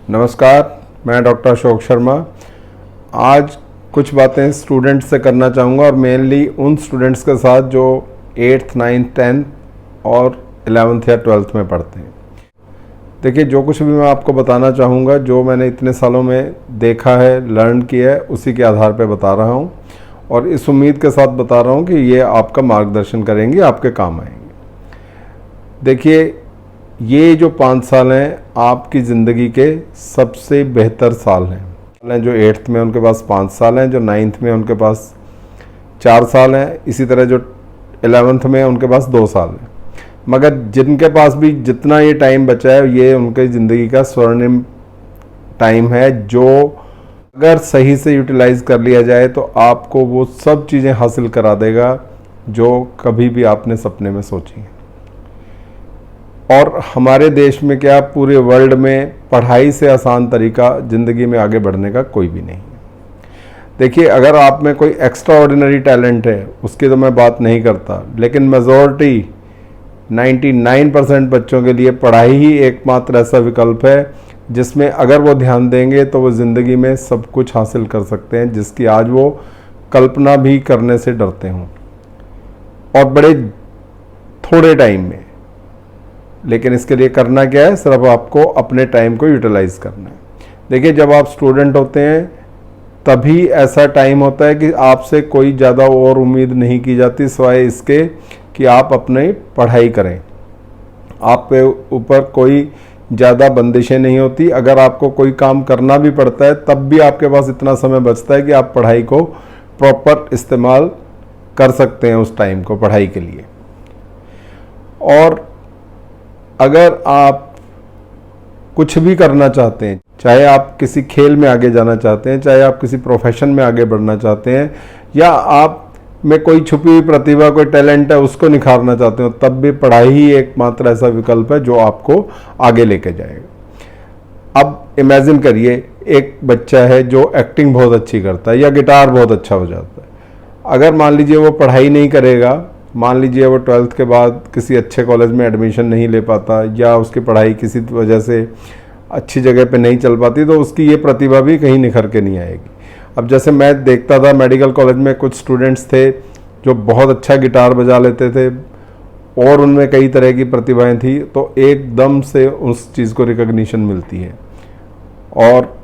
नमस्कार, मैं डॉक्टर अशोक शर्मा। आज कुछ बातें स्टूडेंट्स से करना चाहूँगा और मेनली उन स्टूडेंट्स के साथ जो 8th, 9th, 10th और 11th या 12th में पढ़ते हैं। देखिए, जो कुछ भी मैं आपको बताना चाहूँगा, जो मैंने इतने सालों में देखा है, लर्न किया है, उसी के आधार पर बता रहा हूँ और इस उम्मीद के साथ बता रहा हूँ कि ये आपका मार्गदर्शन करेंगे, आपके काम आएंगे। देखिए, ये जो 5 साल हैं आपकी ज़िंदगी के सबसे बेहतर साल हैं। जो 8th में उनके पास 5 साल हैं, जो 9th में उनके पास 4 साल हैं, इसी तरह जो 11th में उनके पास 2 साल हैं। मगर जिनके पास भी जितना ये टाइम बचा है, ये उनके ज़िंदगी का स्वर्णिम टाइम है, जो अगर सही से यूटिलाइज़ कर लिया जाए तो आपको वो सब चीज़ें हासिल करा देगा जो कभी भी आपने सपने में सोची हैं। और हमारे देश में क्या, पूरे वर्ल्ड में पढ़ाई से आसान तरीका ज़िंदगी में आगे बढ़ने का कोई भी नहीं है। देखिए, अगर आप में कोई एक्स्ट्रा ऑर्डिनरी टैलेंट है, उसकी तो मैं बात नहीं करता, लेकिन मेजॉरिटी 99% बच्चों के लिए पढ़ाई ही एकमात्र ऐसा विकल्प है जिसमें अगर वो ध्यान देंगे तो वो ज़िंदगी में सब कुछ हासिल कर सकते हैं, जिसकी आज वो कल्पना भी करने से डरते हों, और बड़े थोड़े टाइम में। लेकिन इसके लिए करना क्या है? सिर्फ आपको अपने टाइम को यूटिलाइज़ करना है। देखिए, जब आप स्टूडेंट होते हैं तभी ऐसा टाइम होता है कि आपसे कोई ज़्यादा और उम्मीद नहीं की जाती सिवाय इसके कि आप अपनी पढ़ाई करें। आप पे ऊपर कोई ज़्यादा बंदिशें नहीं होती। अगर आपको कोई काम करना भी पड़ता है तब भी आपके पास इतना समय बचता है कि आप पढ़ाई को प्रॉपर इस्तेमाल कर सकते हैं उस टाइम को पढ़ाई के लिए। और अगर आप कुछ भी करना चाहते हैं, चाहे आप किसी खेल में आगे जाना चाहते हैं, चाहे आप किसी प्रोफेशन में आगे बढ़ना चाहते हैं, या आप में कोई छुपी हुई प्रतिभा, कोई टैलेंट है, उसको निखारना चाहते हो, तब भी पढ़ाई ही एकमात्र ऐसा विकल्प है जो आपको आगे लेके जाएगा। अब इमेजिन करिए, एक बच्चा है जो एक्टिंग बहुत अच्छी करता है या गिटार बहुत अच्छा बजाता है। अगर मान लीजिए वो पढ़ाई नहीं करेगा, मान लीजिए वो 12th के बाद किसी अच्छे कॉलेज में एडमिशन नहीं ले पाता या उसकी पढ़ाई किसी वजह से अच्छी जगह पे नहीं चल पाती, तो उसकी ये प्रतिभा भी कहीं निखर के नहीं आएगी। अब जैसे मैं देखता था मेडिकल कॉलेज में कुछ स्टूडेंट्स थे जो बहुत अच्छा गिटार बजा लेते थे और उनमें कई तरह की प्रतिभाएं थी, तो एकदम से उस चीज़ को रिकग्निशन मिलती है और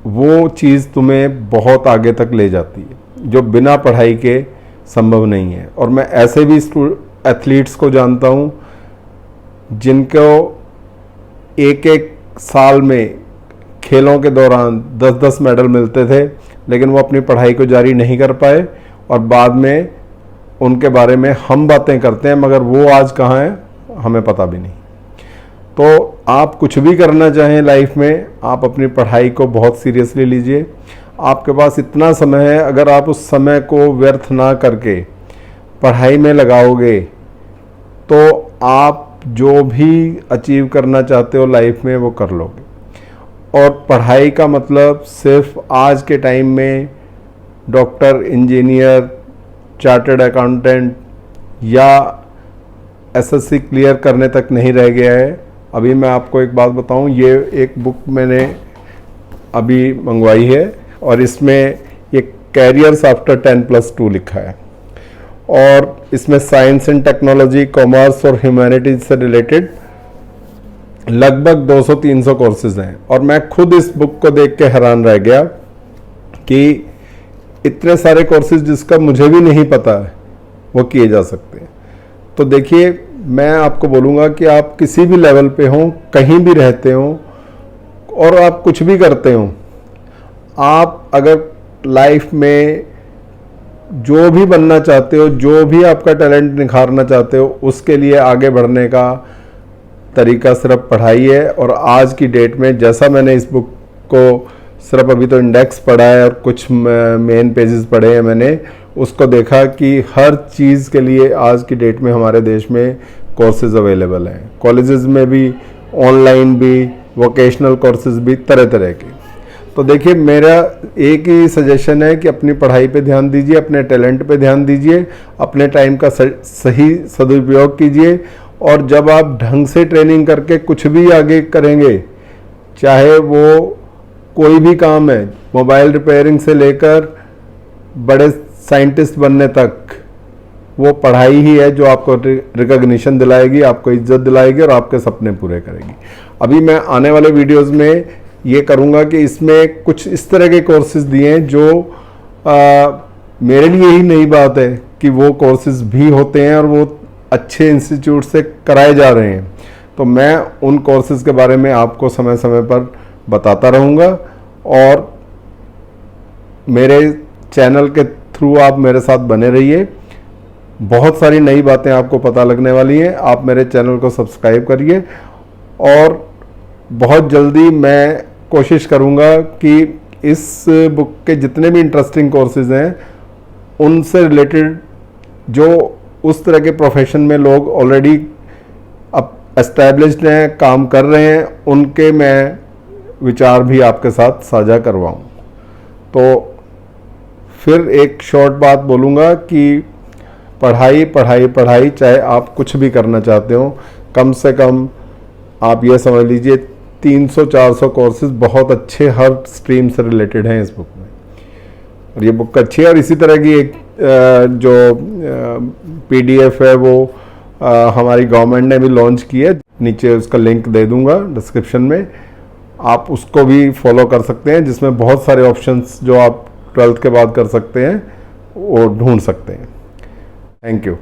वो चीज़ तुम्हें बहुत आगे तक ले जाती है, जो बिना पढ़ाई के संभव नहीं है। और मैं ऐसे भी एथलीट्स को जानता हूँ जिनको एक एक साल में खेलों के दौरान 10-10 मेडल मिलते थे, लेकिन वो अपनी पढ़ाई को जारी नहीं कर पाए और बाद में उनके बारे में हम बातें करते हैं, मगर वो आज कहाँ हैं हमें पता भी नहीं। तो आप कुछ भी करना चाहें लाइफ में, आप अपनी पढ़ाई को बहुत सीरियसली लीजिए। आपके पास इतना समय है, अगर आप उस समय को व्यर्थ ना करके पढ़ाई में लगाओगे तो आप जो भी अचीव करना चाहते हो लाइफ में वो कर लोगे। और पढ़ाई का मतलब सिर्फ आज के टाइम में डॉक्टर, इंजीनियर, चार्टर्ड अकाउंटेंट या एसएससी क्लियर करने तक नहीं रह गया है। अभी मैं आपको एक बात बताऊं, ये एक बुक मैंने अभी मंगवाई है और इसमें ये कैरियर्स आफ्टर 10+2 लिखा है और इसमें साइंस एंड टेक्नोलॉजी, कॉमर्स और ह्यूमैनिटीज से रिलेटेड लगभग 200-300 कोर्सेज हैं। और मैं खुद इस बुक को देख के हैरान रह गया कि इतने सारे कोर्सेज जिसका मुझे भी नहीं पता है वो किए जा सकते हैं। तो देखिए, मैं आपको बोलूँगा कि आप किसी भी लेवल पे हों, कहीं भी रहते हों और आप कुछ भी करते हों, आप अगर लाइफ में जो भी बनना चाहते हो, जो भी आपका टैलेंट निखारना चाहते हो, उसके लिए आगे बढ़ने का तरीका सिर्फ पढ़ाई है। और आज की डेट में, जैसा मैंने इस बुक को सिर्फ अभी तो इंडेक्स पढ़ा है और कुछ मेन पेजेस पढ़े हैं, मैंने उसको देखा कि हर चीज़ के लिए आज की डेट में हमारे देश में कोर्सेज अवेलेबल हैं। कॉलेजेस में भी, ऑनलाइन भी, वोकेशनल कोर्सेज भी, तरह तरह के। तो देखिए, मेरा एक ही सजेशन है कि अपनी पढ़ाई पे ध्यान दीजिए, अपने टैलेंट पे ध्यान दीजिए, अपने टाइम का सही सदुपयोग कीजिए। और जब आप ढंग से ट्रेनिंग करके कुछ भी आगे करेंगे, चाहे वो कोई भी काम है, मोबाइल रिपेयरिंग से लेकर बड़े साइंटिस्ट बनने तक, वो पढ़ाई ही है जो आपको रिकॉग्निशन दिलाएगी, आपको इज्जत दिलाएगी और आपके सपने पूरे करेगी। अभी मैं आने वाले वीडियोस में ये करूँगा कि इसमें कुछ इस तरह के कोर्सेज दिए हैं जो मेरे लिए ही नई बात है कि वो कोर्सेज भी होते हैं और वो अच्छे इंस्टीट्यूट से कराए जा रहे हैं। तो मैं उन कोर्सेज के बारे में आपको समय समय पर बताता रहूँगा और मेरे चैनल के थ्रू आप मेरे साथ बने रहिए। बहुत सारी नई बातें आपको पता लगने वाली हैं। आप मेरे चैनल को सब्सक्राइब करिए और बहुत जल्दी मैं कोशिश करूँगा कि इस बुक के जितने भी इंटरेस्टिंग कोर्सेज हैं उनसे रिलेटेड जो उस तरह के प्रोफेशन में लोग ऑलरेडी अब एस्टैब्लिश्ड हैं, काम कर रहे हैं, उनके मैं विचार भी आपके साथ साझा करवाऊँ। तो फिर एक शॉर्ट बात बोलूँगा कि पढ़ाई पढ़ाई पढ़ाई, चाहे आप कुछ भी करना चाहते हो, कम से कम आप ये समझ लीजिए 300-400 कोर्सेज बहुत अच्छे हर स्ट्रीम से रिलेटेड हैं इस बुक में। और ये बुक अच्छी है। और इसी तरह की एक जो PDF है वो हमारी गवर्नमेंट ने भी लॉन्च की है, नीचे उसका लिंक दे दूंगा डिस्क्रिप्शन में, आप उसको भी फॉलो कर सकते हैं, जिसमें बहुत सारे ऑप्शंस जो आप 12th के बाद कर सकते हैं वो ढूंढ सकते हैं। Thank you.